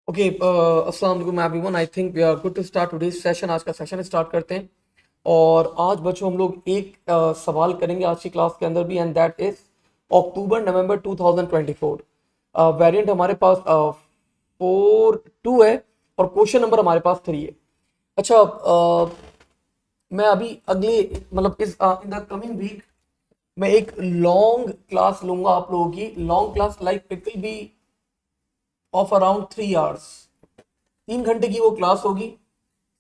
Okay, अस्सलाम वालेकुम everyone. I think we are good to start today's session. आज का सेशन स्टार्ट करते हैं। और आज बच्चों हम लोग एक सवाल करेंगे आज की क्लास के अंदर भी, and that is October November 2024। Variant हमारे पास 4 2 है और क्वेश्चन नंबर हमारे पास 3 है। अच्छा, मैं अभी अगले मतलब इस इन द कमिंग वीक मैं एक लॉन्ग क्लास लूंगा आप लोगों की। Long class like it will be of around 3 hours. 3 घंटे की वो क्लास होगी।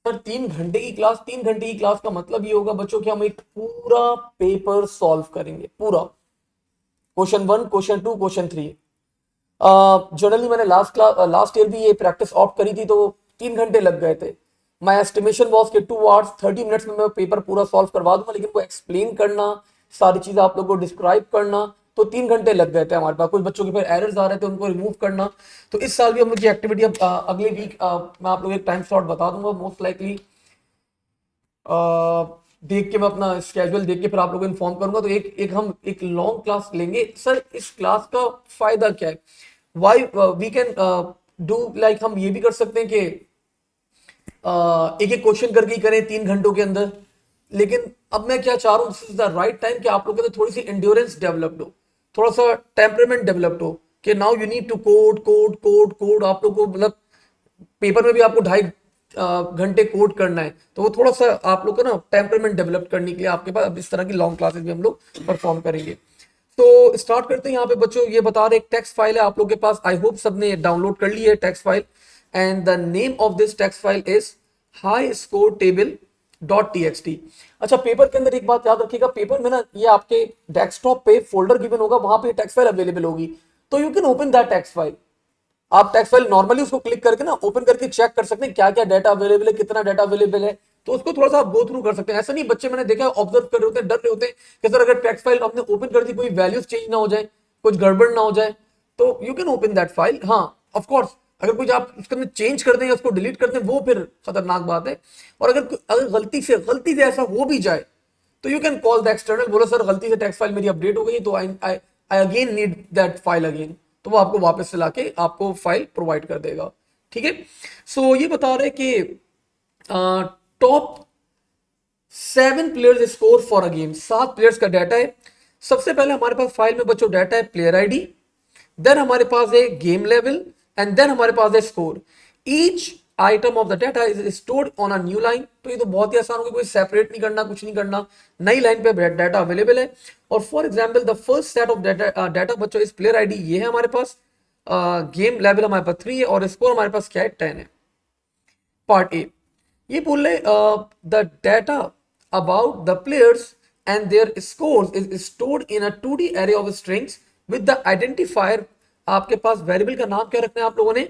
सर 3 घंटे की क्लास, 3 घंटे की क्लास का मतलब ये होगा बच्चों कि हम एक पूरा पेपर सॉल्व करेंगे। पूरा क्वेश्चन 1, क्वेश्चन 2, क्वेश्चन 3। जनरली मैंने लास्ट ईयर भी ये प्रैक्टिस ऑप्ट करी थी, तो 3 घंटे लग गए थे। माई एस्टिमेशन वॉज कि 2 आवर्स 30 मिनट्स में मैं पेपर पूरा सॉल्व करवा दूंगा, लेकिन वो एक्सप्लेन करना, सारी चीजें आप लोगों को डिस्क्राइब करना, तो 3 घंटे लग गए थे हमारे पास। कुछ बच्चों के फिर एरर्स आ रहे थे, उनको रिमूव करना। तो इस साल भी हम लोग की एक्टिविटी अब अगले वीक मैं आप लोगों को एक टाइम स्लॉट बता दूंगा मोस्ट लाइकली। देख के मैं अपना स्केड्यूल देख के फिर आप लोगों को इन्फॉर्म करूंगा। तो एक हम एक लॉन्ग क्लास लेंगे। सर इस क्लास का फायदा क्या है? Why we can do like, हम ये भी कर सकते हैं कि एक एक क्वेश्चन करके ही करें 3 घंटों के अंदर। लेकिन अब मैं क्या चाह रहा हूँ, this is the right time कि आप लोगों के अंदर थोड़ी सी एंड्योरेंस डेवलप्ड हो, थोड़ा सा टेम्परामेंट डेवलप्ड हो कि now you need to code code code code. आप लोग को मतलब पेपर में भी आपको 2.5 घंटे कोड करना है, तो वो थोड़ा सा आप लोग का ना टेम्परामेंट डेवलप करने के लिए आपके पास अब इस तरह की लॉन्ग क्लासेस भी हम लोग परफॉर्म करेंगे। तो स्टार्ट करते हैं। यहाँ पे बच्चों ये बता रहे एक टेक्स्ट फाइल है आप लोग के पास। आई होप सबने डाउनलोड कर ली है text file. And the name of this text file is high score table dot T X T. अच्छा, पेपर के अंदर एक बात याद रखिएगा, पेपर में ना ये आपके डेस्कटॉप पे फोल्डर गिवन होगा, वहां पे टेक्स्ट फाइल अवेलेबल होगी। तो you can open that text file. आप टेक्स्ट फाइल नॉर्मली उसको क्लिक करके ना ओपन करके चेक कर सकते हैं क्या क्या डाटा अवेलेबल है, कितना डाटा अवेलेबल है। तो उसको थोड़ा सा आप गो थ्रू कर सकते हैं। ऐसा नहीं, बच्चे मैंने देखा ऑब्जर्व कर रहे होते हैं, डर रहे होते हैं कि सर अगर टेक्स्ट फाइल आपने ओपन कर दी कोई वैल्यूज चेंज ना हो जाए, कुछ गड़बड़ ना हो जाए। तो you can open that file. हाँ, ऑफ कोर्स अगर कुछ आप उसके अंदर चेंज कर दें या उसको डिलीट कर दें, वो फिर खतरनाक बात है। और अगर अगर गलती से ऐसा हो भी जाए, तो you can call the external, बोलो सर गलती से टेक्स्ट फाइल मेरी अपडेट हो गई, तो I I I again need that file again. तो वो आपको वापस से लाके आपको फाइल प्रोवाइड कर देगा। ठीक है। सो ये बता रहे कि top 7 players score for a game. 7 players का डाटा है। सबसे पहले हमारे पास फाइल में बच्चों डाटा है प्लेयर आईडी, देन हमारे पास है गेम लेवल, एंड देन हमारे पास है score. Each item of the data is stored on a new line. तो ये तो बहुत ही आसान होगा, कोई सेपरेट नहीं करना, कुछ नहीं करना, नई लाइन पे डाटा अवेलेबल है। और for example the first set of data बच्चों इस प्लेयर आईडी ये है हमारे पास। गेम लेवल हमारे पास 3 है और स्कोर हमारे पास क्या है, 10 है। पार्ट ए ये बोल रहे the data about the players and their scores is stored in a 2D array of strings with the identifier. आपके पास वेरिएबल का नाम क्या रखना है आप लोगों ने,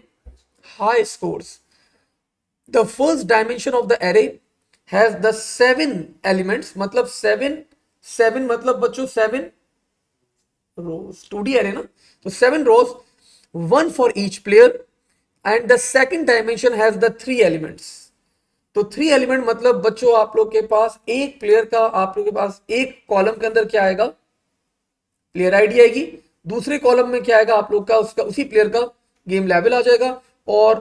high scores. The first dimension of the array has the 7 elements, मतलब 7 मतलब बच्चों 7 रोज, 2D एरे ना, तो 7 रोज, 1 for each player. And the second dimension has the 3 elements. तो 3 एलिमेंट मतलब बच्चों आप लोग के पास एक प्लेयर का, आप लोग के पास एक कॉलम के अंदर क्या आएगा, प्लेयर आईडी आएगी। दूसरे कॉलम में क्या आएगा आप लोग का, उसका उसी प्लेयर का गेम लेवल आ जाएगा। और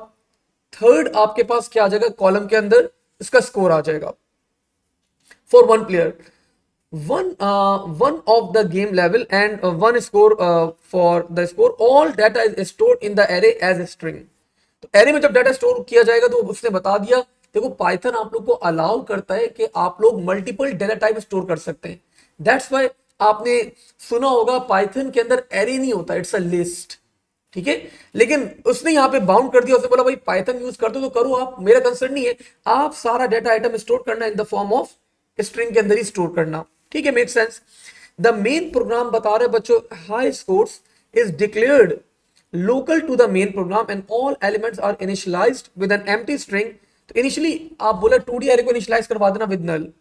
थर्ड आपके पास क्या आ जाएगा कॉलम के अंदर, इसका स्कोर आ जाएगा for one player. one of the game level and one score for the score. All data is stored in the array as a string. तो एरे में जब डाटा स्टोर किया जाएगा तो उसने बता दिया। देखो पाइथन आप लोग को अलाउ करता है कि आप लोग मल्टीपल डेटा टाइप स्टोर कर सकते हैं। दैट्स वाई आपने सुना होगा पाइथन के अंदर एरे नहीं होता, इट्स अ लिस्ट। ठीक है। लेकिन उसने यहाँ पे बाउंड कर दिया, उसने बोला भाई पाइथन यूज करते हो तो करो आप, मेरा कंसर्न नहीं है। आप सारा डाटा आइटम स्टोर करना in the form of string के अंदर ही स्टोर करना। ठीक है, make sense. The main program बता रहे बच्चों high scores is declared local to the main program and all elements are initialised with an empty string. तो इनिशियली आप बोला 2D एरे को इनिशियलाइज करवा देना with null.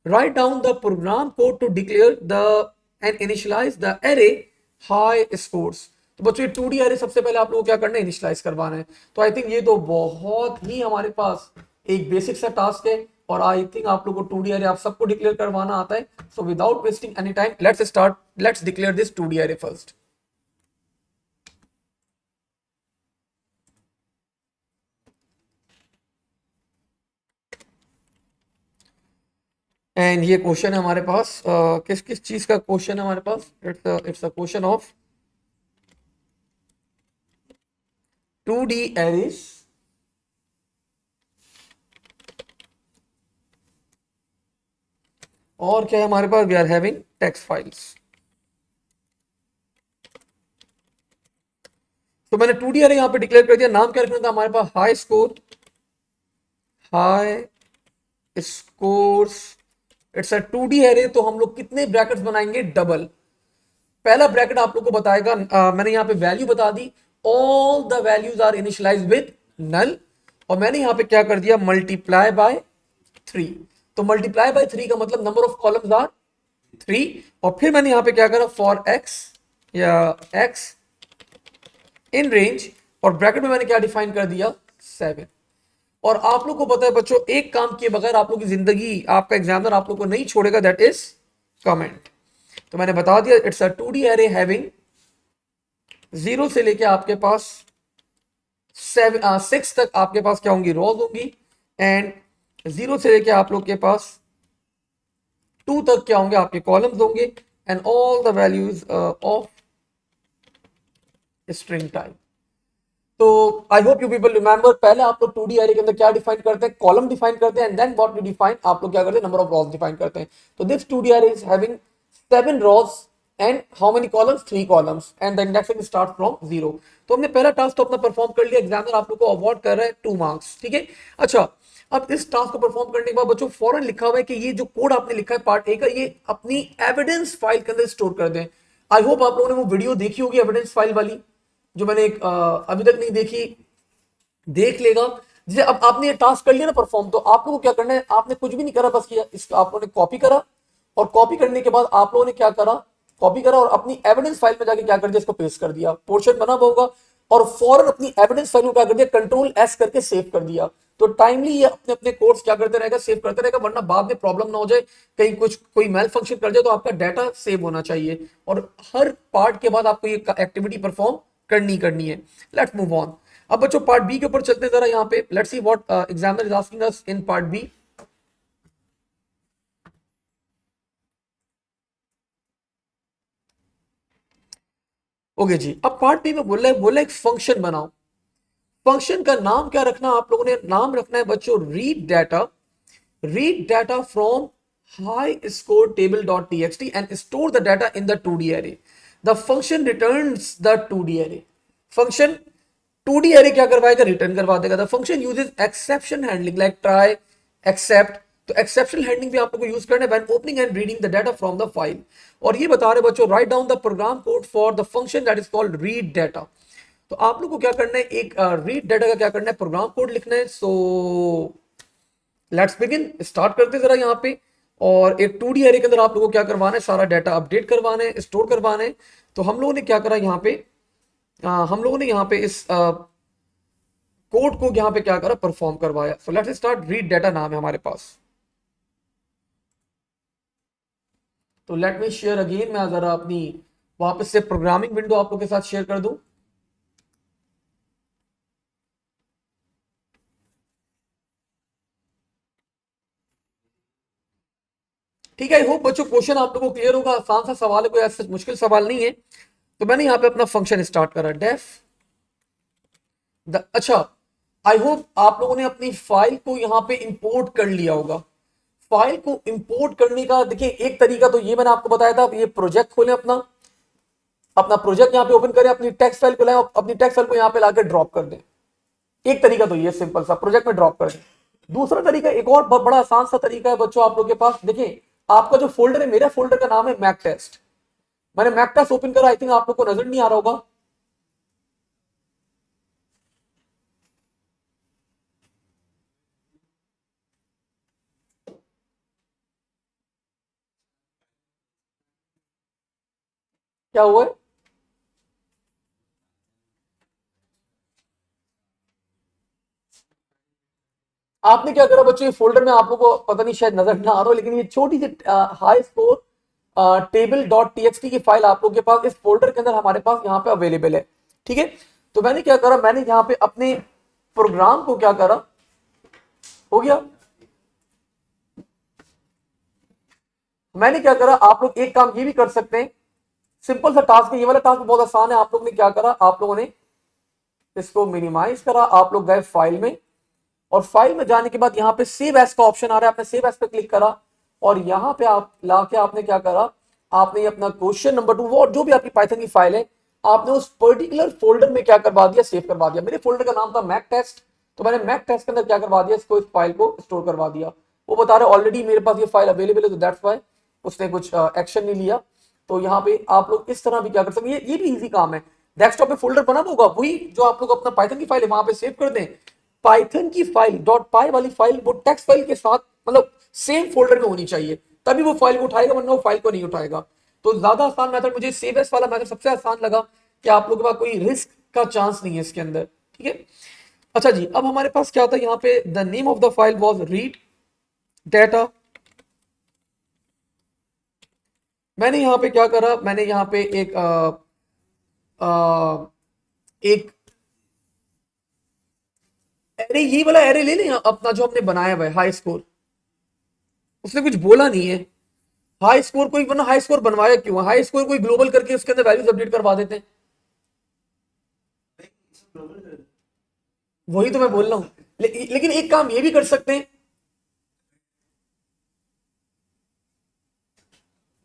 Write down the program code to declare the and initialize the array high scores. तो बच्चों ये 2D array सबसे पहले आप लोगों को क्या करना है, इनिशियलाइज करवाना है। तो आई थिंक ये तो बहुत ही हमारे पास एक बेसिक सा टास्क है। और आई थिंक आप लोगों को 2D array आप सबको डिक्लेयर करवाना आता है। सो without wasting any time let's start, let's declare this 2D array first. And ये क्वेश्चन है हमारे पास किस किस चीज का क्वेश्चन है हमारे पास, it's a question of 2D arrays और क्या है हमारे पास, we are having text files. तो मैंने 2D अरे यहाँ पे डिक्लेयर कर दिया, नाम क्या रखना था हमारे पास, high scores. It's a 2D array, तो हम लोग कितने ब्रैकेट्स बनाएंगे, डबल। पहला ब्रैकेट आप लोग को बताएगा, मैंने यहाँ पे वैल्यू बता दी, all the values are initialise with null, और मैंने यहाँ पे क्या कर दिया, मल्टीप्लाई बाय 3। तो मल्टीप्लाई बाय 3 का मतलब नंबर ऑफ कॉलम्स आर 3, और फिर मैंने यहाँ पे क्या करा, फॉर एक्स या एक्स इन रेंज, और ब्रैकेट में मैंने क्या डिफाइन कर दिया, 7। और आप लोग को पता है बच्चों, एक काम किए बगैर आप लोग की जिंदगी, आपका एग्जामिनर आप लोग को नहीं छोड़ेगा, दैट इज कमेंट। तो मैंने बता दिया, it's a 2D array having 0 से लेके आपके पास 6 तक आपके पास क्या होंगी, रोज होंगी, एंड 0 से लेके आप लोग के पास 2 तक क्या होंगे, आपके कॉलम्स होंगे, and all the values of string type. तो I hope you people remember, पहले आप लोग 2D एरे के अंदर क्या डिफाइन करते हैं, कॉलम डिफाइन करते हैं, and then what we define, आप लोग क्या करते हैं, नंबर ऑफ रॉज डिफाइन करते हैं। तो this 2D array is having 7 rows and how many columns, 3 columns, and the indexing start from 0। तो हमने पहला टास्क तो अपना परफॉर्म कर लिया, एग्जामिनर आप लोग को अवार्ड कर रहा है 2 मार्क्स, ठीक है। अच्छा, अब इस टास्क को परफॉर्म करने के बाद बच्चों फौरन लिखा हुआ है कि ये जो कोड आपने लिखा है पार्ट ए का, ये अपनी एविडेंस फाइल के अंदर स्टोर कर दें। आई होप आप लोगों ने वो वीडियो देखी होगी एविडेंस फाइल वाली, जो मैंने अभी तक नहीं देखी, देख लेगा। जैसे अब आपने ये टास्क कर लिया ना परफॉर्म, तो आप लोगों को क्या करना है, आपने कुछ भी नहीं करा, बस किया इसका आप लोगों ने कॉपी करा, और कॉपी करने के बाद आप लोगों ने क्या करा, कॉपी करा और अपनी एविडेंस फाइल में जाके क्या कर दिया, इसको पेस्ट कर दिया, पोर्शन बना हुआ होगा, और फौरन अपनी एविडेंस फाइल को क्या कर दिया, कंट्रोल एस करके सेव कर दिया। तो टाइमली ये अपने अपने कोर्स क्या करते रहेगा, सेव करते रहेगा, वरना बाद में प्रॉब्लम ना हो जाए, कहीं कुछ कोई मेल फंक्शन कर जाए तो आपका डाटा सेव होना चाहिए, और हर पार्ट के बाद आपको ये एक्टिविटी परफॉर्म करनी करनी है। Let's move on. अब बच्चों पार्ट बी के ऊपर चलते हैं जरा, यहाँ पे let's see what examiner is asking us in part B. Okay जी, अब पार्ट बी में बोला एक फंक्शन बनाओ। फंक्शन का नाम क्या रखना, आप लोगों ने नाम रखना है बच्चों, read data from high score table dot TXT and store the data in the 2D array. The function returns the 2D array. Function 2D array क्या करवाएगा, रिटर्न करवा देगा। The function uses exception handling like try, except. तो exception handling भी आप लोगों को use करना है when opening and reading the data from the file. और ये बता रहे बच्चों, write down the program code for the function that is called read data. तो आप लोग को क्या करना है, एक रीड डाटा का क्या करना है, प्रोग्राम कोड लिखना है। सो लेट्स बिगिन, स्टार्ट करते जरा यहाँ पे। और एक 2D एरे के अंदर आप लोगों को क्या करवाना है, सारा डाटा अपडेट करवाना है, स्टोर करवाना है। तो हम लोगों ने क्या करा यहाँ पे, हम लोगों ने यहाँ पे इस कोड को यहाँ पे क्या करा, परफॉर्म करवाया। So let's start, read data नाम है हमारे पास। तो लेट मी शेयर अगेन, मैं जरा अपनी वापस से प्रोग्रामिंग विंडो आप लोग के साथ शेयर कर दूं। ठीक है, आई होप बच्चों क्वेश्चन आप लोगों को क्लियर होगा, आसान सा सवाल है, कोई ऐसा मुश्किल सवाल नहीं है। तो मैंने यहाँ पे अपना फंक्शन स्टार्ट करा, डेफ अच्छा, आई होप आप लोगों ने अपनी फाइल को यहाँ पे इंपोर्ट कर लिया होगा। फाइल को इंपोर्ट करने का देखिए एक तरीका तो ये मैंने आपको बताया था, ये प्रोजेक्ट खोलें अपना, अपना प्रोजेक्ट यहाँ पे ओपन करें, अपनी टेक्स्ट फाइल को लाएं, अपनी टेक्स्ट फाइल को यहाँ पे लाकर ड्रॉप कर दें। एक तरीका तो ये सिंपल सा, प्रोजेक्ट में ड्रॉप कर दें। दूसरा तरीका एक और बड़ा आसान सा तरीका है बच्चों आप लोग के पास, देखिए आपका जो फोल्डर है, मेरा फोल्डर का नाम है मैक टेस्ट। मैंने मैक टेस्ट ओपन करा, आई थिंक आप लोग को नजर नहीं आ रहा होगा। क्या हुआ है, आपने क्या करा बच्चों, ये फोल्डर में आप लोगों को पता नहीं शायद नजर ना आ रहा हो, लेकिन ये छोटी सी high score table dot TXT की फाइल आप लोगों के पास इस फोल्डर के अंदर हमारे पास यहाँ पे अवेलेबल है। ठीक है, तो मैंने क्या करा, मैंने यहाँ पे अपने प्रोग्राम को क्या करा, हो गया, मैंने क्या करा, आप लोग एक काम ये भी कर सकते हैं, सिंपल सा टास्क है, ये वाला टास्क बहुत आसान है। आप लोग ने क्या करा, आप लोगों ने इसको मिनिमाइज करा, आप लोग गए फाइल में, और फाइल में जाने के बाद यहाँ पे सेव एज का ऑप्शन आ रहा है, आपने सेव एज पे क्लिक करा, और यहाँ पे आप लाके आपने क्या करा, आपने अपना क्वेश्चन नंबर 2 वो जो भी आपकी पाइथन की फाइल है, आपने उस पर्टिकुलर फोल्डर में क्या करवा दिया, सेव करवा दिया। मेरे फोल्डर का नाम था मैक टेस्ट, तो मैंने मैक टेस्ट के अंदर क्या करवा दिया, इसको, इस फाइल को स्टोर करवा दिया। वो बता रहे ऑलरेडी मेरे पास ये फाइल अवेलेबल है, तो दैट्स वाई उसने कुछ एक्शन नहीं लिया। तो यहाँ पे आप लोग इस तरह भी क्या कर सकते हैं, ये भी इजी काम है। डेस्कटॉप पे फोल्डर बना होगा, वही जो आप लोग अपना पाइथन की फाइल है वहां पे सेव कर दें। पाइथन की फाइल डॉट पाई वाली फाइल वो टेक्स्ट फाइल के साथ मतलब सेम फोल्डर में होनी चाहिए, तभी वो फाइल को उठाएगा, वरना वो फाइल को नहीं उठाएगा। तो ज्यादा आसान मेथड मुझे सेव एस वाला मेथड सबसे आसान लगा, कि आप लोगों के पास कोई रिस्क का चांस नहीं है इसके अंदर, ठीक है। अच्छा जी, अब हमारे पास क्या होता है, यहाँ पे the name of the file was read data. मैंने यहाँ पे क्या करा, मैंने यहाँ पे एक एरे, ये वाला एरे ले लें अपना जो हमने बनाया हुआ है हाई स्कोर, उसने कुछ बोला नहीं है। हाई स्कोर कोई, वरना हाई स्कोर बनवाया क्यों, हाई स्कोर कोई ग्लोबल करके उसके अंदर वैल्यूज अपडेट करवा देते हैं। वही तो मैं बोल रहा हूँ, लेकिन एक काम ये भी कर सकते हैं,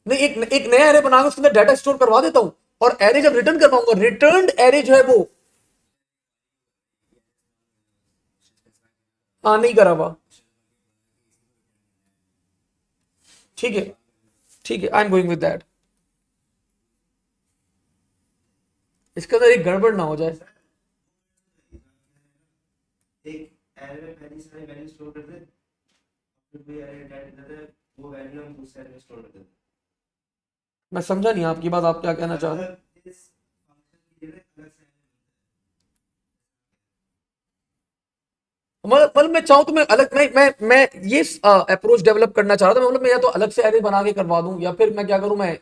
नहीं, एक नया एरे बनाकर उसके अंदर डाटा स्टोर करवा देता हूं, और एरे जब रिटर्न करवाऊंगा, रिटर्न एरे जो है वो, हाँ नहीं करा हुआ, ठीक है, ठीक है, आई एम गोइंग विद दैट। इसके अंदर एक गड़बड़ ना हो जाए। एक एरे में पहली सारी वैल्यू स्टोर कर दे, फिर कोई एरे ऐड कर दे, वो वैल्यू हम दूसरे एरे में स्टोर कर देते मैं समझा नहीं आपकी बात, आप क्या कहना चाह रहे हैं। हैं। इस फंक्शन की जगह अलग से मतलब मैं चाहूँ तो मैं अलग, मैं ये अप्रोच डेवलप करना चाह रहा था, मतलब मैं या तो अलग से एरे बना के करवा दूं, या फिर मैं क्या करूं, मैं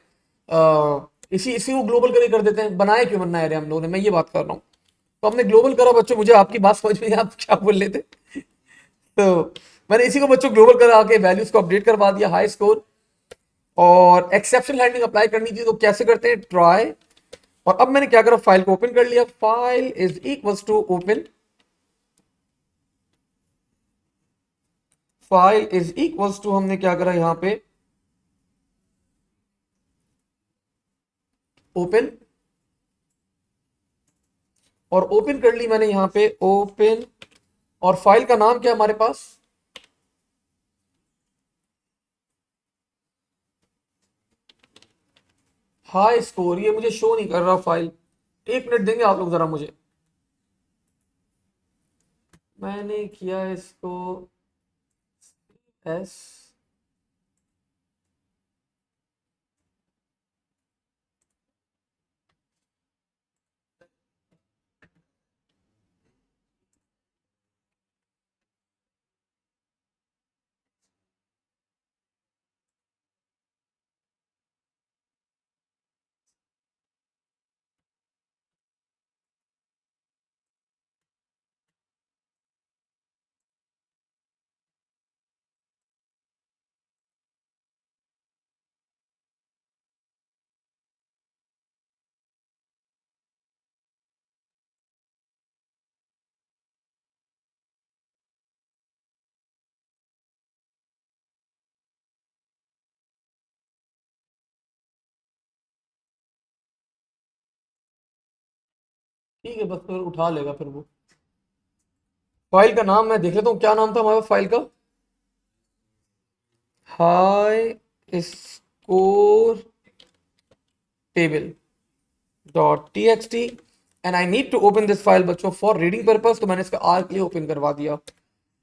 इसी इसी को ग्लोबल करके कर देते हैं, बनाए क्यों बनना एरे हम लोगों ने, मैं ये बात कर रहा हूँ। तो हमने ग्लोबल करा बच्चों, मुझे आपकी बात समझ में नहीं, आप क्या बोल रहे थे। तो मैंने इसी को बच्चों ग्लोबल करा के वैल्यूज को अपडेट करवा दिया, हाई स्कोर, और एक्सेप्शन हैंडलिंग अप्लाई करनी थी, तो कैसे करते हैं, ट्राई। और अब मैंने क्या करा, फाइल को ओपन कर लिया, file is equals to open, file is equals to, हमने क्या करा यहाँ पे, ओपन, और ओपन कर ली मैंने यहाँ पे ओपन, और फाइल का नाम क्या है हमारे पास, हाई स्कोर। ये मुझे शो नहीं कर रहा फाइल, एक मिनट देंगे आप लोग जरा मुझे, मैंने किया इसको एस, ठीक है, बस फिर उठा लेगा फिर वो। फाइल का नाम मैं देख लेता हूँ, क्या नाम था हमारे फाइल का, high score table dot T X T, and I need to open this file बच्चों फॉर रीडिंग पर्पज, तो मैंने इसका आर के लिए ओपन करवा दिया।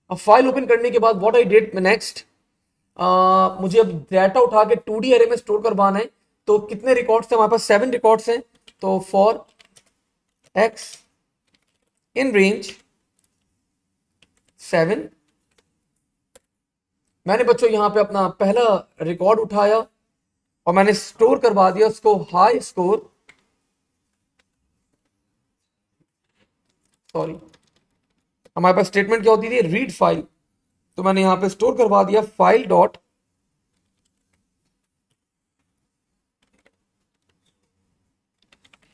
अब फाइल ओपन करने के बाद व्हाट आई डिड नेक्स्ट, मुझे अब डाटा उठा के 2D एरे में स्टोर करवाना है। तो कितने रिकॉर्ड्स थे हमारे पास, 7 रिकॉर्ड्स हैं। तो फॉर एक्स इन रेंज 7, मैंने बच्चों यहाँ पे अपना पहला रिकॉर्ड उठाया, और मैंने स्टोर करवा दिया उसको हाई स्कोर, सॉरी, हमारे पास स्टेटमेंट क्या होती थी, रीड फाइल, तो मैंने यहाँ पे स्टोर करवा दिया file dot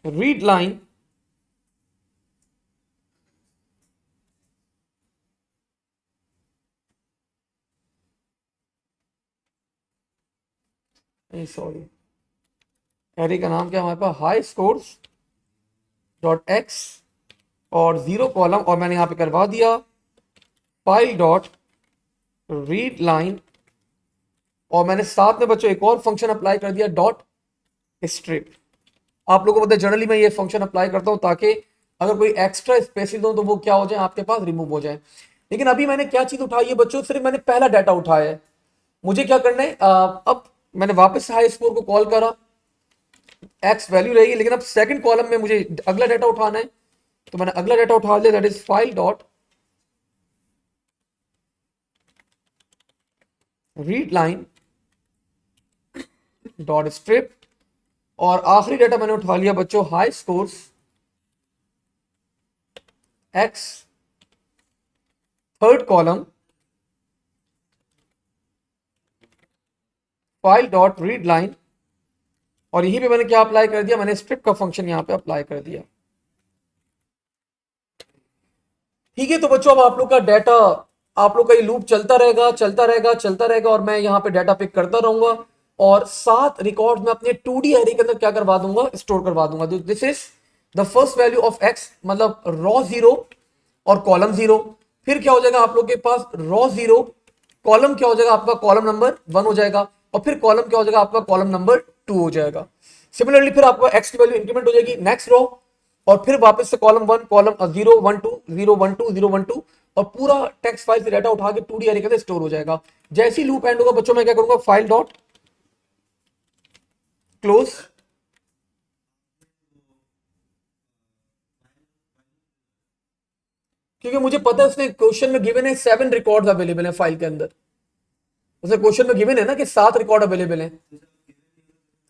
read line sorry array का नाम क्या हमारे पास हाई स्कोर्स डॉट एक्स और 0 कॉलम और मैंने यहां पे करवा दिया फाइल डॉट रीड लाइन और मैंने साथ में बच्चों एक और फंक्शन अप्लाई कर दिया डॉट स्ट्रिप। आप लोगों को पता है जनरली मैं ये फंक्शन अप्लाई करता हूं ताकि अगर कोई एक्स्ट्रा स्पेसिस हो तो वो क्या हो जाए आपके पास रिमूव हो जाए। लेकिन अभी मैंने क्या चीज उठाई है बच्चों, सिर्फ मैंने पहला डाटा उठाया है। मुझे क्या करना है अब मैंने वापस हाई स्कोर को कॉल करा, एक्स वैल्यू रहेगी, लेकिन अब सेकंड कॉलम में मुझे अगला डाटा उठाना है। तो मैंने अगला डाटा उठा लिया, that is file dot read line dot strip और आखिरी डाटा मैंने उठा लिया बच्चों high scores x third column file dot read line और यहीं पे मैंने क्या अप्लाई कर दिया, मैंने स्ट्रिप का फंक्शन यहां पे अप्लाई कर दिया। ठीक है, तो बच्चों अब आप लोग का डाटा, आप लोग का ये लूप चलता रहेगा चलता रहेगा चलता रहेगा और मैं यहाँ पे डाटा पिक करता रहूंगा और 7 रिकॉर्ड में अपने 2D एरे के अंदर क्या करवा दूंगा, स्टोर करवा दूंगा। This is the first value of x, मतलब रॉ 0 और कॉलम 0। फिर क्या हो जाएगा आप लोग के पास रॉ 0, कॉलम क्या हो जाएगा आपका कॉलम नंबर 1 हो जाएगा और फिर कॉलम क्या हो जाएगा आपका कॉलम नंबर 2 हो जाएगा। सिमिलरली फिर आपका एक्स की वैल्यू इंक्रीमेंट हो जाएगी नेक्स्ट रो और फिर वापस से कॉलम 1 कॉलम 0 1 2 0 1 2 0 1 2 और पूरा टेक्स्ट फाइल से डाटा उठा के 2D एरे के अंदर स्टोर हो जाएगा। जैसे ही लूप एंड होगा बच्चों मैं क्या करूंगा, फाइल डॉट क्लोज। क्योंकि मुझे पता है उसने क्वेश्चन में गिवन है 7 रिकॉर्ड्स अवेलेबल है फाइल के अंदर। उसने क्वेश्चन में गिवन है ना कि 7 रिकॉर्ड अवेलेबल है।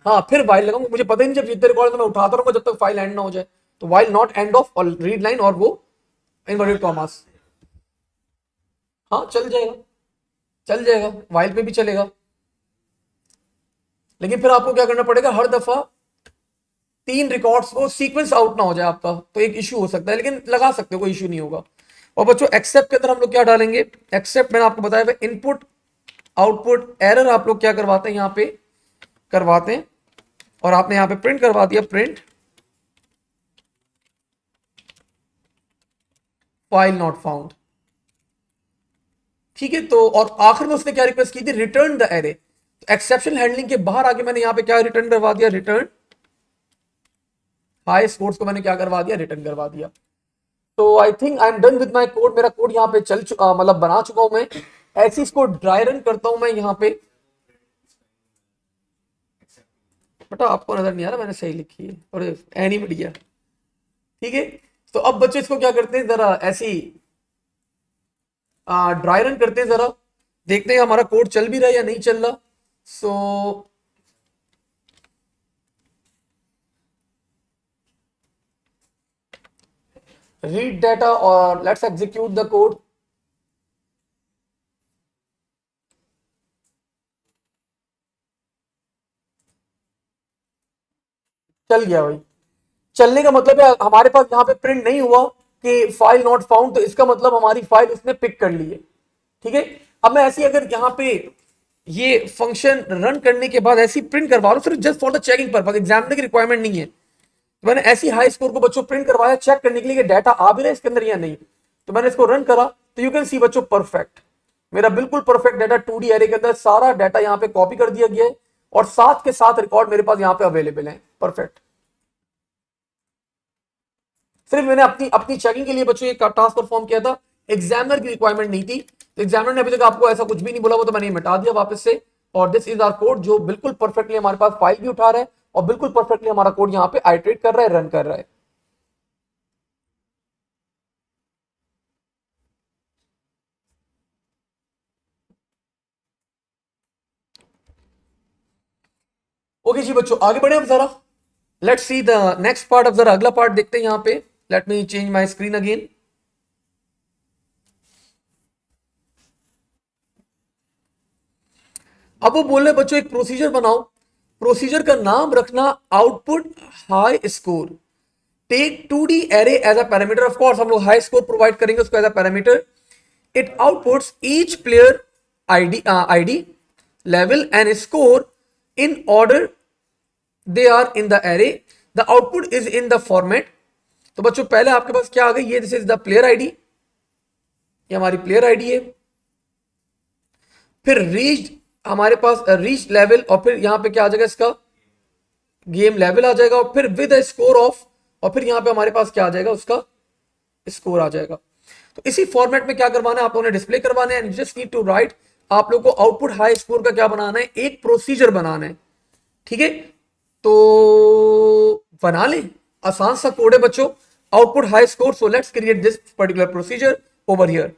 हाँ फिर वाइल लगाऊंगा, मुझे पता ही नहीं जब जितने रिकॉर्ड मैं उठाता रहूंगा जब तक फाइल एंड ना हो जाए। तो वाइल नॉट एंड ऑफ और रीड लाइन और वो इनवर्टेड कॉमास। हाँ चल जाएगा, चल जाएगा, वाइल पे भी चलेगा। लेकिन फिर आपको क्या करना पड़ेगा, हर दफा 3 रिकॉर्ड्स को सीक्वेंस आउट ना हो जाए आपका, तो एक इश्यू हो सकता है, लेकिन लगा सकते हो कोई इश्यू नहीं होगा। और बच्चों एक्सेप्ट के अंदर हम लोग क्या डालेंगे, एक्सेप्ट मैंने आपको बताया इनपुट आउटपुट एरर आप लोग क्या करवाते हैं यहाँ पे करवाते हैं और आपने यहाँ पे प्रिंट करवा दिया प्रिंट फाइल नॉट फाउंड। ठीक है, तो और आखिर में उसने क्या रिक्वेस्ट की थी, return the array. Exception handling के बाहर आके मैंने यहाँ पे क्या रिटर्न करवा दिया, रिटर्न हाई स्कोर्स को मैंने क्या करवा दिया, रिटर्न करवा दिया। तो I think I am done with my code, मेरा कोड यहाँ पे चल चुका, मतलब बना चुका हूं मैं। ऐसे इसको ड्राई रन करता हूं मैं यहाँ पे। बेटा आपको नजर नहीं आ रहा, मैंने सही लिखी है और एनी बढ़िया। ठीक है, तो अब बच्चे इसको क्या करते हैं, जरा ऐसी ड्राई रन करते हैं, जरा देखते हैं हमारा कोड चल भी रहा है या नहीं चल रहा। सो रीड डाटा और लेट्स एग्जीक्यूट द कोड। चल गया भाई। चलने का मतलब है हमारे पास यहाँ पे प्रिंट नहीं हुआ कि फाइल नॉट फाउंड, तो इसका मतलब हमारी फाइल उसने पिक कर ली है। ठीक है, अब मैं ऐसी अगर यहाँ पे ये फंक्शन रन करने के बाद ऐसी प्रिंट करवा रहा हूँ सिर्फ just for the checking purpose, examiner की रिक्वायरमेंट नहीं है। तो मैंने ऐसी हाई स्कोर को बच्चों प्रिंट करवाया चेक करने के लिए कि डाटा आ भी रहा है इसके अंदर या नहीं। तो मैंने इसको रन करा तो यू कैन सी बच्चों परफेक्ट, मेरा बिल्कुल परफेक्ट डाटा 2D एरे के अंदर सारा डाटा यहाँ पे कॉपी कर दिया गया है और साथ के साथ रिकॉर्ड मेरे पास यहाँ पे अवेलेबल है। परफेक्ट। सिर्फ मैंने अपनी अपनी चेकिंग के लिए बच्चों ये टास्क परफॉर्म किया था, एग्जामिनर की रिक्वायरमेंट नहीं थी। तो एग्जामिनर ने अभी तक आपको ऐसा कुछ भी नहीं बोला, वो तो मैंने मिटा दिया वापस से। और दिस इज आवर कोड जो बिल्कुल परफेक्टली हमारे पास फाइल भी उठा रहा है और बिल्कुल परफेक्टली हमारा कोड यहाँ पे आइटरेट कर रहा है, रन कर रहा है। ओके जी बच्चों आगे बढ़े अब जरा, let's see the next part. अब जरा अगला पार्ट देखते हैं यहाँ पे। Let me change my screen again. अब वो बोल रहे बच्चों एक प्रोसीजर बनाओ प्रोसीजर का नाम रखना output high score, take 2D array as a parameter, of course हम लोग हाई स्कोर प्रोवाइड करेंगे उसको as a parameter, it outputs each player ID level and score in order they are in the array, the output is in the format. तो बच्चों पहले आपके पास क्या आ गई, ये this is the player ID, ये हमारी प्लेयर आईडी है, फिर रीच हमारे पास रीच लेवल, और फिर यहां पे क्या आ जाएगा इसका गेम लेवल आ जाएगा, और फिर विद स्कोर ऑफ, और फिर यहां पे हमारे पास क्या आ जाएगा उसका स्कोर आ जाएगा। तो इसी फॉर्मेट में क्या करवाना है आप लोगों ने, डिस्प्ले करवाना है, and just need to write, आप लोग को आउटपुट हाई स्कोर का क्या बनाना है, एक प्रोसीजर बनाना है, ठीक है। तो बना लें, आसान सा कोड है बच्चों, output high score, so let's create this particular procedure over here.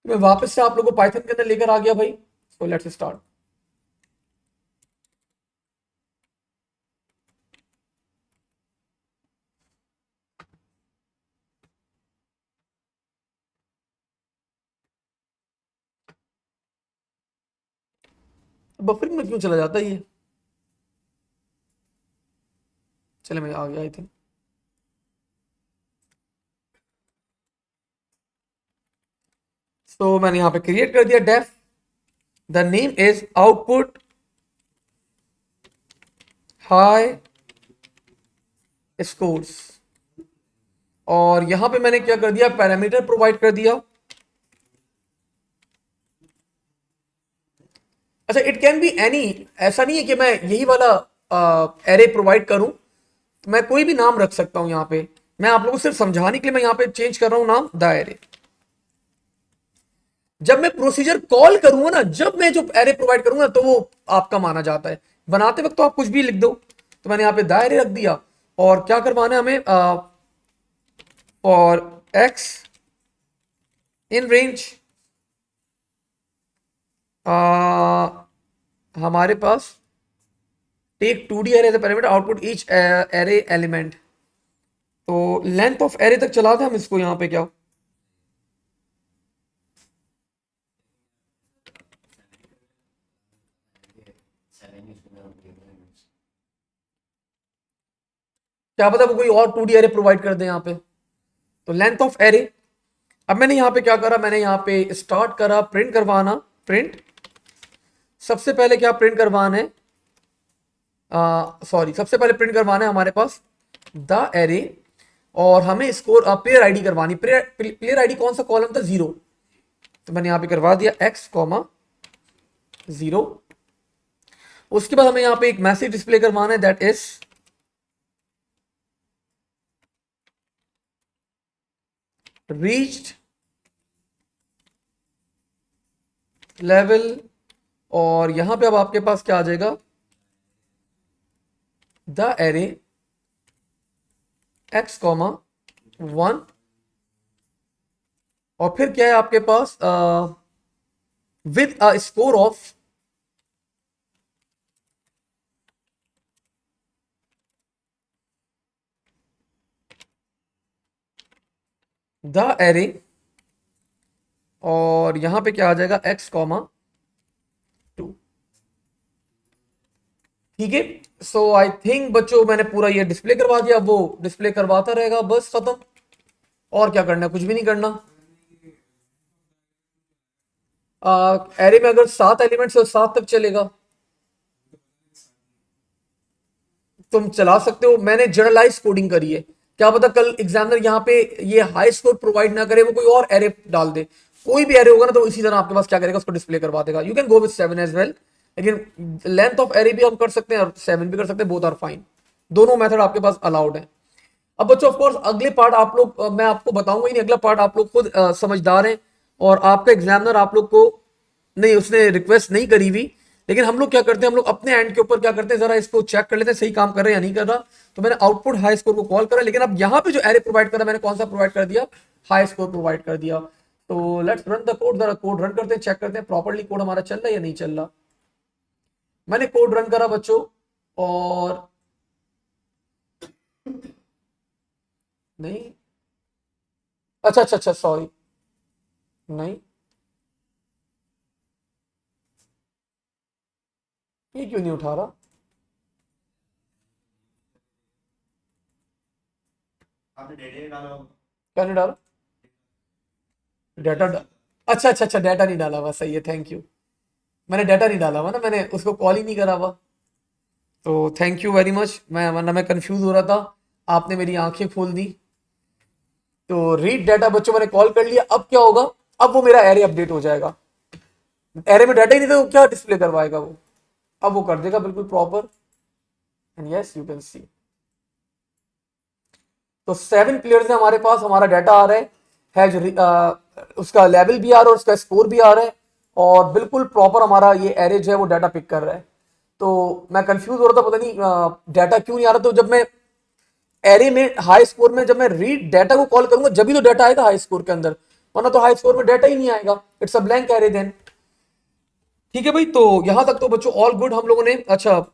मैं वापस से आप लोगों को पाइथन के अंदर लेकर आ गया भाई, सो लेट्स स्टार्ट। बफरिंग में क्यों चला जाता है ये, चले मैं आ गया आई थिंक। तो मैंने यहां पे क्रिएट कर दिया def, the name is output high scores, और यहां पे मैंने क्या कर दिया, पैरामीटर प्रोवाइड कर दिया। अच्छा, इट कैन बी एनी, ऐसा नहीं है कि मैं यही वाला एरे प्रोवाइड करूं, तो मैं कोई भी नाम रख सकता हूं यहां पे, मैं आप लोगों को सिर्फ समझाने के लिए मैं यहां पे चेंज कर रहा हूं नाम द एरे। जब मैं प्रोसीजर कॉल करूंगा ना, जब मैं जो एरे प्रोवाइड करूंगा तो वो आपका माना जाता है, बनाते वक्त तो आप कुछ भी लिख दो। तो मैंने यहां पे द एरे रख दिया, और क्या करवाना है हमें, फॉर एक्स इन रेंज, हमारे पास take 2D array as a parameter, output each array element. तो लेंथ ऑफ एरे तक चलाते हैं हम इसको यहां पे क्या, क्या पता वो कोई और 2D एरे प्रोवाइड कर दे यहां पे। तो लेंथ ऑफ एरे, अब मैंने यहां पे क्या करा, मैंने यहां पे स्टार्ट करा प्रिंट करवाना, प्रिंट, सबसे पहले क्या प्रिंट करवाना है, सॉरी सबसे पहले प्रिंट करवाना है हमारे पास द एरे, और हमें स्कोर प्लेयर आईडी करवानी, प्लेयर आईडी कौन सा कॉलम था, 0, तो मैंने यहां पे करवा दिया x, 0। उसके बाद हमें यहां पे एक मैसेज डिस्प्ले करवाना है, दैट इज रीच्ड लेवल, और यहां पे अब आपके पास क्या आ जाएगा, द एरे x, 1, और फिर क्या है आपके पास with a score of, the array, और यहां पे क्या आ जाएगा x, 2, ठीक है। सो आई थिंक बच्चों मैंने पूरा ये डिस्प्ले करवा दिया, वो डिस्प्ले करवाता रहेगा, बस खत्म, और क्या करना है, कुछ भी नहीं करना। एरे में अगर 7 एलिमेंट्स है, 7 तक चलेगा, तुम चला सकते हो। मैंने जनरलाइज कोडिंग करी है, क्या पता कल एग्जामिनर यहाँ पे ये हाई स्कोर प्रोवाइड ना करे, वो कोई और एरे डाल दे, कोई भी एरे होगा ना तो इसी तरह आपके पास क्या करेगा, उसको डिस्प्ले करवा देगा। You can go with 7 as well, लेकिन लेंथ ऑफ एरे भी हम कर सकते हैं और 7 भी कर सकते हैं, बोथ आर फाइन, दोनों मेथड आपके पास अलाउड है। अब बच्चों ऑफ कोर्स अगले पार्ट आप लोग मैं आपको बताऊंगा ही नहीं, अगला पार्ट आप लोग खुद समझदार हैं, और आपका एग्जामिनर आप लोग को नहीं, उसने रिक्वेस्ट नहीं करी हुई, लेकिन हम लोग क्या करते हैं, हम लोग अपने एंड के ऊपर क्या करते हैं, जरा इसको चेक कर लेते हैं सही काम कर रहे हैं या नहीं कर रहा। तो मैंने आउटपुट हाई स्कोर को कॉल करा, लेकिन अब यहाँ पे जो एरे प्रोवाइड करा मैंने कौन सा प्रोवाइड कर दिया, हाई स्कोर प्रोवाइड कर दिया। तो लेट्स रन द कोड, जरा कोड रन करते हैं, चेक करते हैं प्रॉपरली कोड हमारा चल रहा है या नहीं चल रहा। मैंने कोड रन करा बच्चों, और नहीं, अच्छा अच्छा अच्छा, सॉरी, नहीं, ये क्यों नहीं उठा रहा, आपने डेटा डाला होगा। क्या नहीं डाला? डाटा अच्छा अच्छा अच्छा, डाटा नहीं डाला हुआ, सही है, थैंक यू। मैंने डाटा नहीं डाला हुआ ना, मैंने उसको कॉल ही नहीं करा हुआ। तो थैंक यू वेरी मच, मैं वरना मैं कंफ्यूज हो रहा था, आपने मेरी आंखें खोल दी। तो रीड डाटा बच्चों मैंने कॉल कर लिया, अब क्या होगा? अब वो मेरा एरे अपडेट हो जाएगा। एरे में डाटा ही नहीं था तो क्या डिस्प्ले करवाएगा वो? अब वो कर देगा बिल्कुल proper. And yes you can see, तो 7 प्लेयर्स है हमारे पास, हमारा डाटा आ रहा है उसका लेवल भी आ रहा है और उसका स्कोर भी आ रहा है, और बिल्कुल प्रॉपर हमारा ये एरे जो है वो डाटा पिक कर रहा है। तो मैं कंफ्यूज हो रहा था, पता नहीं डाटा क्यों नहीं आ रहा। तो जब मैं एरे में हाई स्कोर में जब मैं रीड डाटा को कॉल करूंगा जब भी तो डाटा आएगा हाई स्कोर के अंदर, वरना तो हाई स्कोर में डाटा ही नहीं आएगा, it's a blank array then. ठीक है भाई, तो यहां तक तो बच्चों ऑल गुड हम लोगों ने। अच्छा,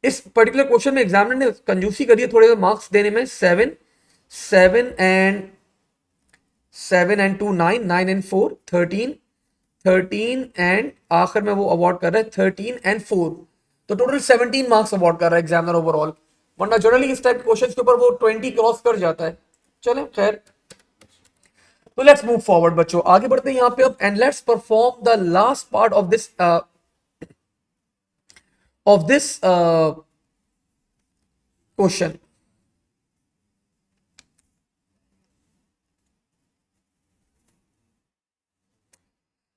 इस पर्टिकुलर क्वेश्चन में एग्जामिनर ने कंजूसी करी है थोड़े मार्क्स देने में। 7 7 एंड 7 एंड 2 9 9 एंड 4 13 13 एंड आखिर में वो अवार्ड कर रहा है 13 एंड 4, तो टोटल 17 मार्क्स अवार्ड कर रहा है एग्जामिनर ओवरऑल। वरना जनरली इस टाइप के क्वेश्चंस के ऊपर वो 20 क्रॉस कर जाता है। चले खैर, तो लेट्स मूव फॉरवर्ड बच्चों, आगे बढ़ते हैं यहाँ पे अब, and let's perform the last part of this question.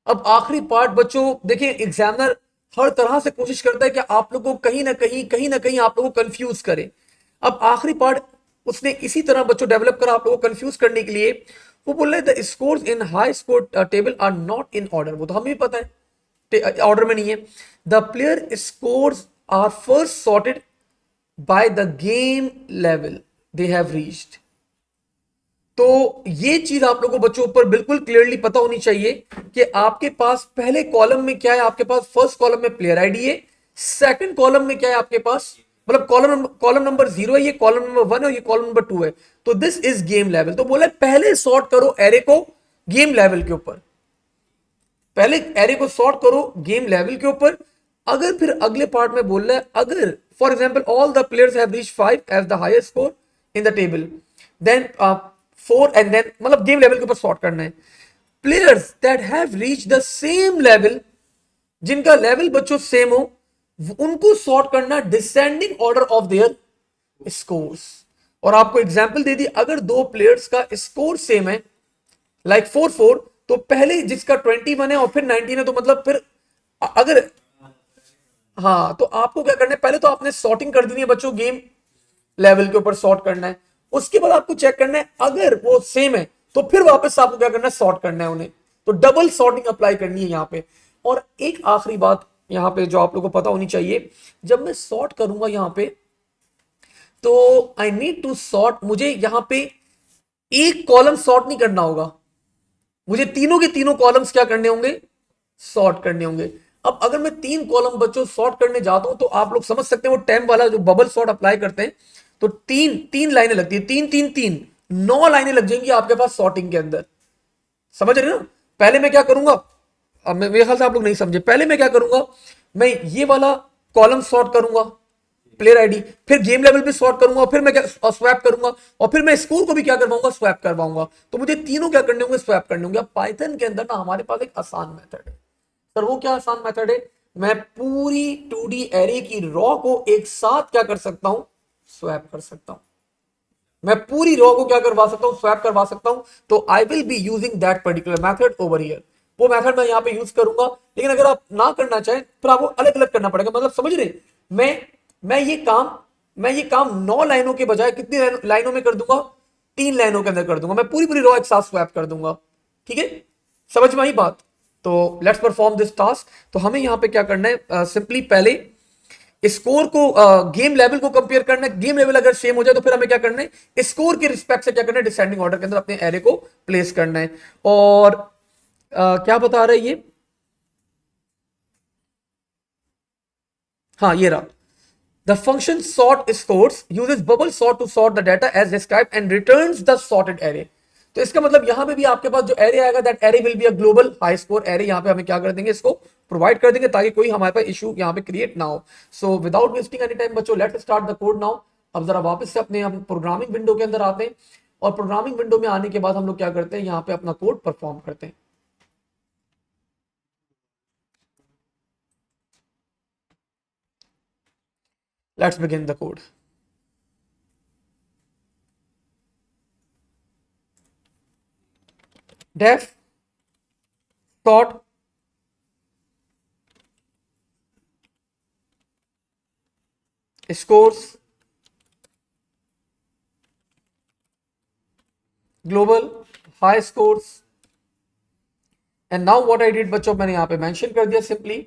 अब आखिरी पार्ट बच्चों देखिए, एग्जामिनर हर तरह से कोशिश करता है कि आप लोगों को कहीं ना कहीं आप लोगों को कंफ्यूज करे। अब आखिरी पार्ट उसने इसी तरह बच्चों डेवलप करा आप लोगों को कंफ्यूज करने के लिए। वो बोल रहे the scores in high score table are not in order, वो तो हमें भी पता है ऑर्डर में नहीं है। The player scores are first sorted by the game level they have reached. तो ये चीज आप लोगों को बच्चों ऊपर बिल्कुल क्लियरली पता होनी चाहिए कि आपके पास पहले कॉलम में क्या है, आपके पास फर्स्ट कॉलम में प्लेयर आईडी है, सेकंड कॉलम में क्या है आपके पास, मतलब कॉलम नंबर 0 है, ये कॉलम नंबर 1 है और ये कॉलम नंबर 2 है। तो दिस इज गेम लेवल। तो बोला पहले सॉर्ट करो एरे को गेम लेवल के ऊपर, पहले एरे को सॉर्ट करो गेम लेवल के ऊपर। अगर फिर अगले पार्ट में बोल रहा है अगर for example all the players have reached 5 as the highest score in the table, then 4 and then मतलब गेम लेवल के ऊपर सॉर्ट करना है। Players that have reached the same level, जिनका लेवल बच्चों सेम हो, उनको सॉर्ट करना descending order of their scores. और आपको एग्जांपल दे दी, अगर दो प्लेयर्स का स्कोर सेम है लाइक 4-4, तो पहले जिसका 21 है और फिर 19 है, तो मतलब फिर अगर हाँ, तो आपको क्या करना है, पहले तो आपने सॉर्टिंग कर देनी है बच्चों, गेम लेवल के ऊपर सॉर्ट करना है। उसके बाद आपको चेक करना है अगर वो सेम है तो फिर वापस आपको क्या करना है, सॉर्ट करना है उन्हें। तो डबल सॉर्टिंग अप्लाई करनी है यहाँ पे। और एक आखिरी बात यहाँ पे जो आप लोगों को पता होनी चाहिए, जब मैं सॉर्ट करूंगा यहाँ पे, तो आई नीड टू सॉर्ट, मुझे यहाँ पे एक कॉलम सॉर्ट नहीं करना होगा, मुझे तीनों के तीनों कॉलम्स क्या करने होंगे, सॉर्ट करने होंगे। अब अगर मैं 3 कॉलम बच्चों सॉर्ट करने जाता हूं तो आप लोग समझ सकते हैं वो टेम वाला जो बबल सॉर्ट अप्लाई करते हैं, तो तीन लाइनें लगती है, 3 3 3 9 लाइनें लग जाएंगी आपके पास सॉर्टिंग के अंदर। समझ रहे हो ना? पहले मैं क्या करूंगा, अब मेरे ख्याल से आप लोग नहीं समझे, पहले मैं क्या करूंगा, मैं ये वाला कॉलम सॉर्ट करूंगा प्लेयर आईडी, फिर गेम लेवल पे सॉर्ट करूंगा, फिर मैं क्या स्वैप करूंगा, और फिर मैं स्कोर को भी क्या करवाऊंगा, स्वैप करवाऊंगा। तो मुझे तीनों क्या करने होंगे, स्वैप करने होंगे। अब पाइथन के अंदर ना हमारे पास एक आसान मेथड है सर, वो क्या आसान मेथड है, मैं पूरी 2D एरे की रॉ को एक साथ क्या कर सकता हूं, स्वैप कर सकता हूं। मैं पूरी रॉ को क्या करवा सकता हूं, स्वैप करवा सकता हूं। तो I will be using that particular method over here, वो मेथड मैं यहां पे यूज करूंगा। लेकिन अगर आप ना करना चाहें फिर आपको अलग अलग करना पड़ेगा, मतलब समझ रहे, मैं ये काम मैं ये काम 9 लाइनों के बजाय कितनी लाइनों में कर दूंगा, 3 लाइनों के अंदर कर दूंगा, मैं पूरी पूरी रॉ एक साथ स्वैप कर दूंगा। ठीक है, समझ में आई बात? तो लेट्स परफॉर्म दिस टास्क। तो हमें यहां पे क्या करना है, सिंपली पहले स्कोर को गेम लेवल को कंपेयर करना है। गेम लेवल अगर सेम हो जाए तो फिर हमें क्या करना है, स्कोर के रिस्पेक्ट से क्या करना है, डिसेंडिंग ऑर्डर के अंदर अपने एरे को प्लेस करना है। और क्या बता रहा है ये, हाँ ये रहा, the function sort scores uses bubble sort to sort the data as described and returns the sorted array। तो इसका मतलब यहां पे भी आपके पास जो एरे आएगा that array will be a global high score array, यहां पे हमें क्या कर देंगे, इसको प्रोवाइड कर देंगे ताकि कोई हमारे पास इशू यहां पे क्रिएट ना हो। So without wasting any time बच्चों, let's start the code now. अब जरा वापस से अपने हम प्रोग्रामिंग विंडो के अंदर आते हैं और प्रोग्रामिंग विंडो में आने के बाद हम लोग क्या करते हैं, यहाँ पे अपना कोड परफॉर्म करते हैं। Let's begin the code. def sort scores global high scores and now what I did बच्चों, मैंने यहाँ पे मेंशन कर दिया सिंपली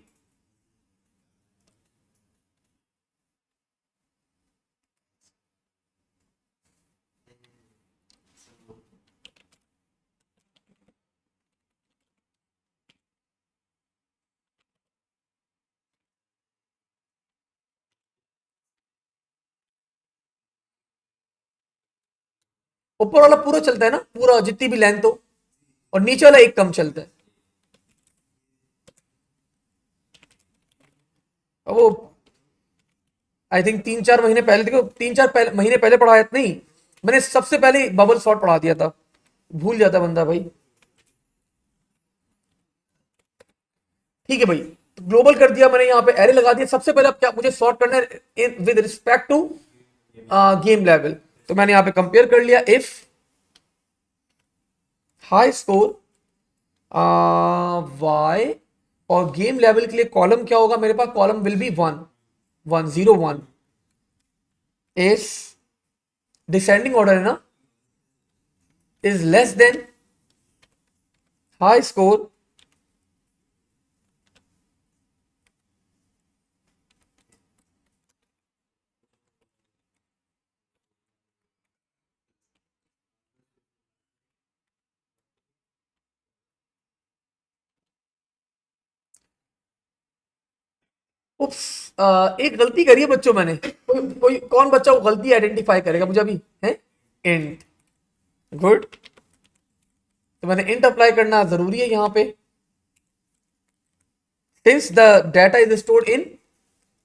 ऊपर वाला पूरा चलता है ना, पूरा जितनी भी लेंथ हो, और नीचे वाला एक कम चलता है। अब वो आई थिंक 3-4 महीने पहले, देखो 3-4 महीने पहले पढ़ाया नहीं, मैंने सबसे पहले बबल सॉर्ट पढ़ा दिया था, भूल जाता बंदा भाई। ठीक है भाई, तो ग्लोबल कर दिया मैंने, यहाँ पे एरे लगा दिया। सबसे पहले अब क्या मुझे सॉर्ट करना है with respect to game level, तो मैंने यहाँ पे कंपेयर कर लिया। इफ हाई स्कोर वाई, और गेम लेवल के लिए कॉलम क्या होगा मेरे पास, column will be 1 1 0 1 is descending order है ना, is less than high score oops, एक गलती करी है बच्चों मैंने। कोई कौन बच्चा वो गलती आइडेंटिफाई करेगा मुझे अभी, है इंट। गुड, तो मैंने इंट अप्लाई करना जरूरी है यहाँ पे। Since the data is stored इन,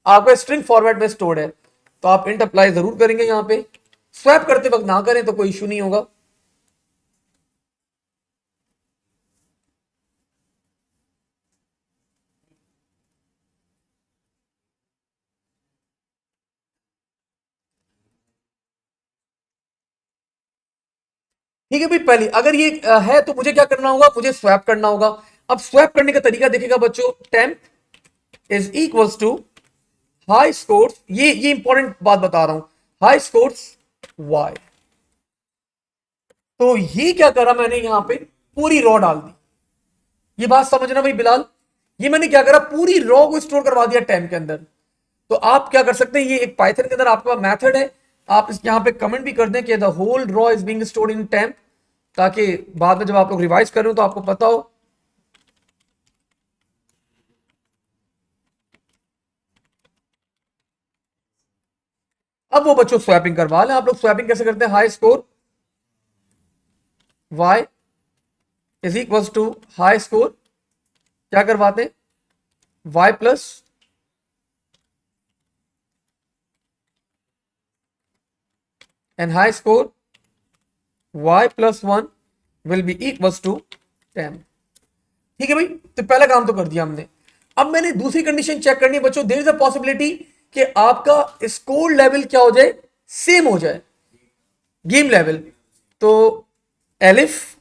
आपका स्ट्रिंग फॉर्मेट में स्टोर्ड है, तो आप इंट अप्लाई जरूर करेंगे यहाँ पे। स्वैप करते वक्त ना करें तो कोई इशू नहीं होगा। ठीक है भाई, पहले अगर ये है तो मुझे क्या करना होगा, मुझे स्वैप करना होगा। अब स्वैप करने का तरीका देखेगा बच्चों, temp is equals to high scores, ये इंपॉर्टेंट बात बता रहा हूं, हाई स्कोर्स वाई। तो ये क्या करा मैंने, यहां पे पूरी रॉ डाल दी। ये बात समझना भाई बिलाल, ये मैंने क्या करा, पूरी रॉ को स्टोर करवा दिया टेम्प के अंदर। तो आप क्या कर सकते हैं, ये एक पाइथन के अंदर आपका मेथड है, आप यहां पे कमेंट भी कर दें कि the whole row is being stored in temp, ताकि बाद में जब आप लोग रिवाइज करें तो आपको पता हो। अब वो बच्चों स्वैपिंग करवा लें। आप लोग स्वैपिंग कैसे करते हैं, high score y is equal to high score, क्या करवाते हैं, y plus and high score y plus 1 will be equal to 10। ठीक है भाई, तो पहला काम तो कर दिया हमने। अब मैंने दूसरी कंडीशन चेक करनी है बच्चों, देयर इज अ पॉसिबिलिटी कि आपका स्कोर लेवल क्या हो जाए, सेम हो जाए गेम लेवल। तो एलिफ,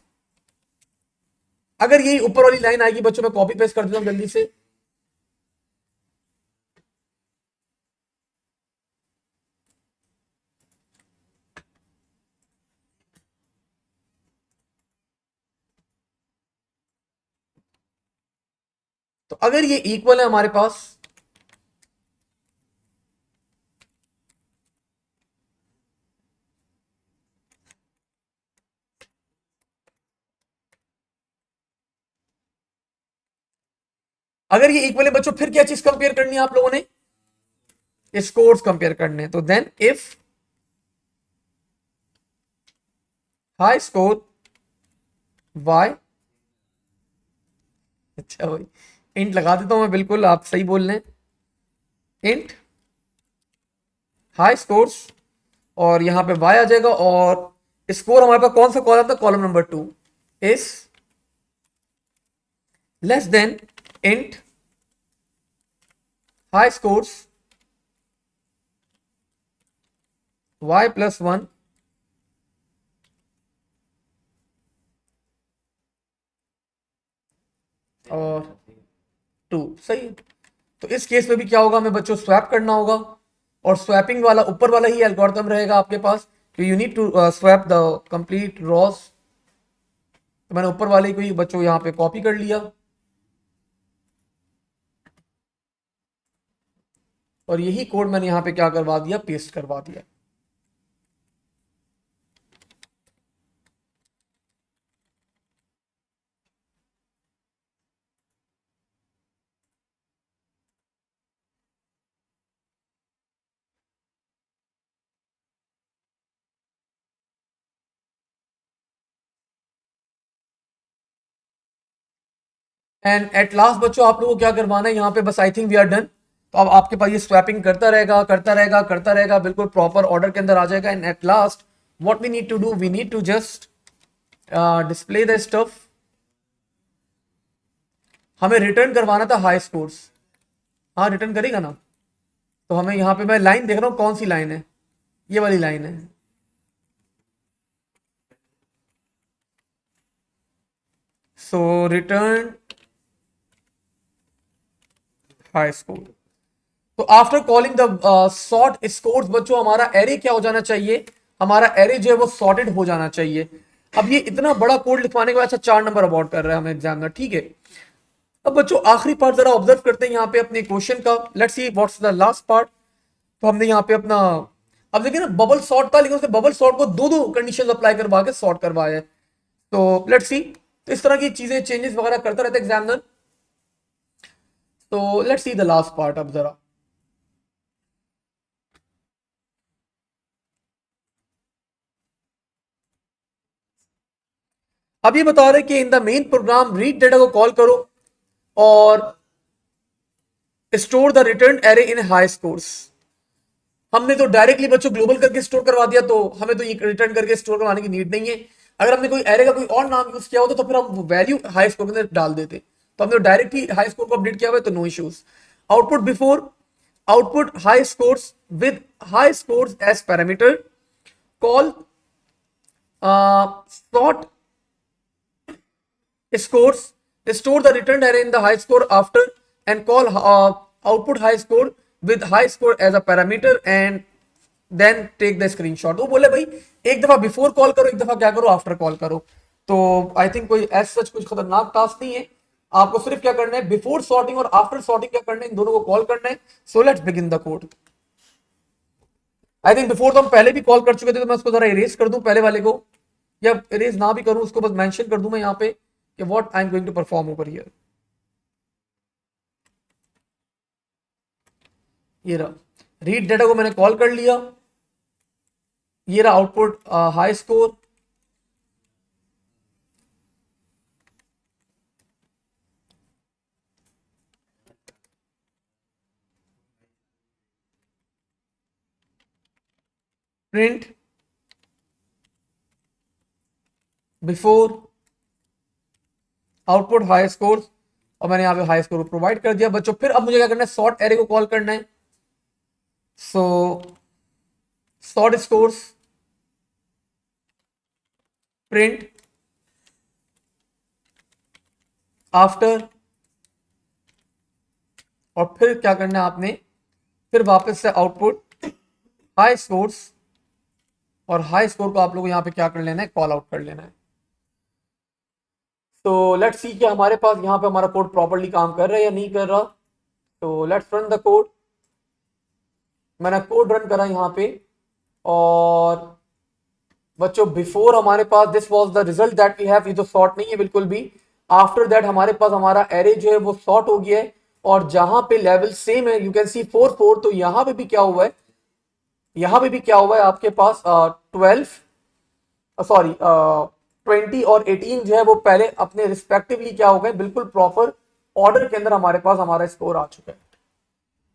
अगर यही ऊपर वाली लाइन आएगी बच्चों, मैं कॉपी पेस्ट कर देता हूं जल्दी से। तो अगर ये इक्वल है हमारे पास, अगर ये इक्वल है बच्चों, फिर क्या चीज कंपेयर करनी है आप लोगों ने, स्कोर्स कंपेयर करने हैं। तो then if high score y, अच्छा भाई इंट लगा देता हूं मैं, बिल्कुल आप सही बोल रहे हैं, इंट हाई स्कोर्स, और यहां पे वाई आ जाएगा, और स्कोर हमारे पास कौन सा कॉलम था, column number 2 is less then int high scores y+1 और 2। सही है। तो इस केस में भी क्या होगा, हमें बच्चों स्वैप करना होगा, और स्वैपिंग वाला ऊपर वाला ही एल्गोरिथम रहेगा आपके पास, कि you need to swap the complete rows. तो मैंने ऊपर वाले को ही बच्चों यहाँ पे कॉपी कर लिया, और यही कोड मैंने यहाँ पे क्या करवा दिया, पेस्ट करवा दिया। एंड एट लास्ट बच्चों आप लोगों को क्या करवाना है यहाँ पे, बस I think we are done. तो अब आपके पास ये स्वैपिंग करता रहेगा करता रहेगा करता रहेगा, बिल्कुल प्रॉपर ऑर्डर के अंदर आ जाएगा। And at last what we need to do, we need to just display the stuff. हमें रिटर्न करवाना था हाई स्कोर्स, हाँ रिटर्न करेगा ना। तो हमें यहाँ पे मैं लाइन देख रहा हूँ, कौन सी लाइन है, ये वाली लाइन है। सो रिटर्न हाई स्कोर। तो after calling the sort scores बच्चों, हमारा एरे क्या हो जाना चाहिए, हमारा एरे जो है वो सॉर्टेड हो जाना चाहिए। अब ये इतना बड़ा कोड लिखवाने के बाद अच्छा 4 नंबर अवार्ड कर रहा है हमें एग्जामिनर, ठीक है। अब बच्चों आखिरी पार्ट जरा ऑब्जर्व करते हैं यहाँ पे अपने क्वेश्चन का, let's see what's the last part. तो हमने यहाँ पे अपना, अब देखिए ना बबल सॉर्ट था, लेकिन उसने बबल सॉर्ट को दो दो कंडीशन अप्लाई करवा के सॉर्ट करवाया है। तो लेट्स सी, तो इस तरह की चीजें चेंजेस वगैरह करता रहता है एग्जामिनर। तो let's see the last part अब जरा। अब ये बता रहे कि in the main program read data को कॉल करो और store the return array in high scores. हमने तो डायरेक्टली बच्चों ग्लोबल करके स्टोर करवा दिया, तो हमें तो ये रिटर्न करके स्टोर करवाने की नीड नहीं है। अगर हमने कोई एरे का कोई और नाम यूज किया होता तो फिर हम वैल्यू हाई स्कोर के अंदर डाल देते। तो हमने डायरेक्ट ही हाई स्कोर को अपडेट किया हुआ है, तो no issues. Output before output high scores with high scores as parameter, call sort scores, store the returned array in the high score after, and call output high score with high score as a parameter, and then take the screenshot। वो बोले भाई एक दफा before call करो, एक दफा क्या करो, आफ्टर कॉल करो। तो आई थिंक कोई एज सच कुछ खतरनाक टास्क नहीं है, आपको सिर्फ क्या करना है, बिफोर सॉर्टिंग और आफ्टर सॉर्टिंग क्या करना है, इन दोनों को कॉल करना है। So let's begin the code. I think before तो हम पहले भी कॉल कर चुके थे, तो मैं उसको जरा इरेज कर दूं पहले वाले को, या इरेज ना भी करूं उसको बस मेंशन कर दूं मैं यहाँ पे कि what I am going to perform over here. ये रहा रीड डेटा को मैंने कॉल कर लिया, ये रहा output high score. Print before output high score, और मैंने यहाँ पे हाई स्कोर प्रोवाइड कर दिया बच्चों। फिर अब मुझे क्या करना है, सॉर्ट एरे को कॉल करना है। सो सॉर्ट स्कोर्स प्रिंट आफ्टर, और फिर क्या करना है आपने, फिर वापस से आउटपुट हाई स्कोर्स, और हाई स्कोर को आप लोग यहाँ पे क्या कर लेना है, कॉल आउट कर लेना है। तो लेट्स सी कि हमारे पास यहाँ पे हमारा कोड प्रॉपर्ली काम कर रहा है या नहीं कर रहा। तो लेट्स रन द कोड। मैंने कोड रन करा यहाँ पे, और बच्चों बिफोर हमारे पास this was the result that we have, ये तो सॉर्ट नहीं है बिल्कुल भी। आफ्टर दैट हमारे पास हमारा एरे जो है वो सॉर्ट हो गया है, और जहां पे लेवल सेम है, यू कैन सी 4 4, तो यहां पे भी क्या हुआ है, यहां पे भी क्या हुआ है आपके पास 12 सॉरी 20 और 18 जो है वो पहले अपने रिस्पेक्टिवली क्या हो गए, बिल्कुल प्रॉपर ऑर्डर के अंदर हमारे पास हमारा स्कोर आ चुका है।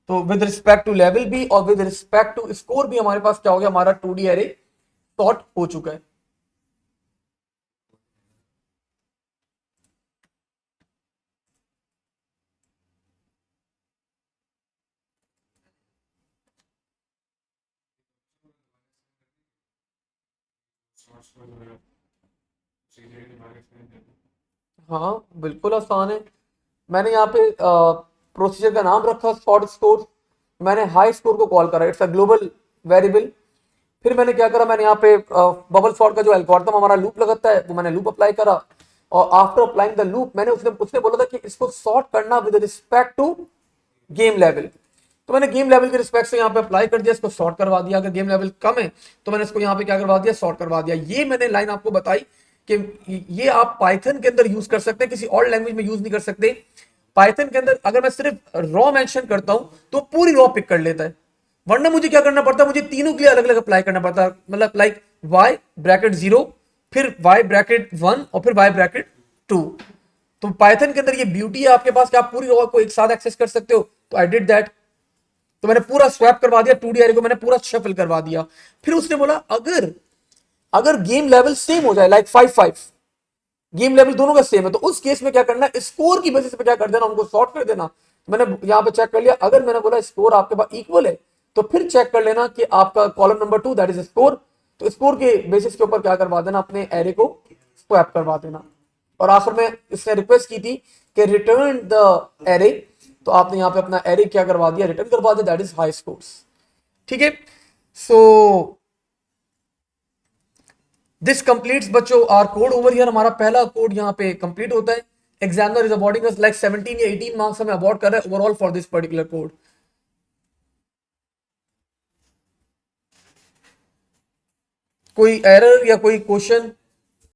तो विद रिस्पेक्ट टू लेवल भी और विद रिस्पेक्ट टू स्कोर भी हमारे पास क्या हो गया, हमारा 2D एरे सॉर्ट हो चुका है। हाँ बिल्कुल आसान है। मैंने यहाँ पे प्रोसीजर का नाम रखा शॉर्ट स्कोर, मैंने हाई स्कोर को कॉल करा, इट्स अ ग्लोबल वेरिएबल। फिर मैंने क्या करा, मैंने यहाँ पे बबल सॉर्ट का जो एल्गोरिथम हमारा लूप लगाता है वो मैंने लूप अप्लाई करा, और आफ्टर अप्लाइंग द लूप मैंने उसने उसने बोला था कि इसको सॉर्ट करना with respect to game level. तो मैंने गेम लेवल के रिस्पेक्ट से यहाँ पे अप्लाई कर दिया, इसको सॉर्ट करवा दिया। अगर गेम लेवल कम है तो मैंने इसको यहाँ पे क्या करवा दिया, सॉर्ट करवा दिया। ये मैंने लाइन आपको बताई कि ये आप पाइथन के अंदर यूज कर सकते हैं, किसी और लैंग्वेज में यूज नहीं कर सकते। पाइथन के अंदर अगर मैं सिर्फ रॉ मेंशन करता हूं तो पूरी रॉ पिक कर लेता है, वरना मुझे क्या करना पड़ता है, मुझे तीनों के लिए अलग अलग अप्लाई करना पड़ता है। मतलब लाइक वाई ब्रैकेट 0, फिर वाई ब्रैकेट 1 और फिर वाई ब्रैकेट 2। तो पाइथन के अंदर ये ब्यूटी है आपके पास कि आप पूरी रॉ को एक साथ एक्सेस कर सकते हो। तो आई डिड दैट, तो मैंने पूरा स्वैप करवा दिया, 2D एरे को मैंने पूरा शफल करवा दिया। फिर उसने बोला अगर अगर गेम लेवल सेम हो जाए, लाइक 5-5 गेम लेवल दोनों का सेम है, तो उस केस में क्या करना, स्कोर की बेसिस पे क्या कर देना, उनको सॉर्ट कर देना। मैंने यहां पे चेक कर लिया, अगर मैंने बोला स्कोर आपके पास इक्वल है तो फिर चेक कर लेना कि आपका column number 2 that is score, तो स्कोर के बेसिस के ऊपर क्या करवा देना, अपने एरे को स्वैप करवा देना। और आखिर में इसने रिक्वेस्ट की थी कि रिटर्न द एरे, तो आपने यहाँ पे अपना एरे क्या करवा दिया, रिटर्न करवा दिया, दैट इज हाई स्कोर्स। ठीक है, सो दिस कंप्लीट्स बच्चों आर कोड ओवर हियर। हमारा पहला कोड यहाँ पे कंप्लीट होता है। Examiner is awarding us like 17 या 18 मार्क्स हमें अवॉर्ड कर रहा है overall for this particular code. कोई एरर या कोई क्वेश्चन?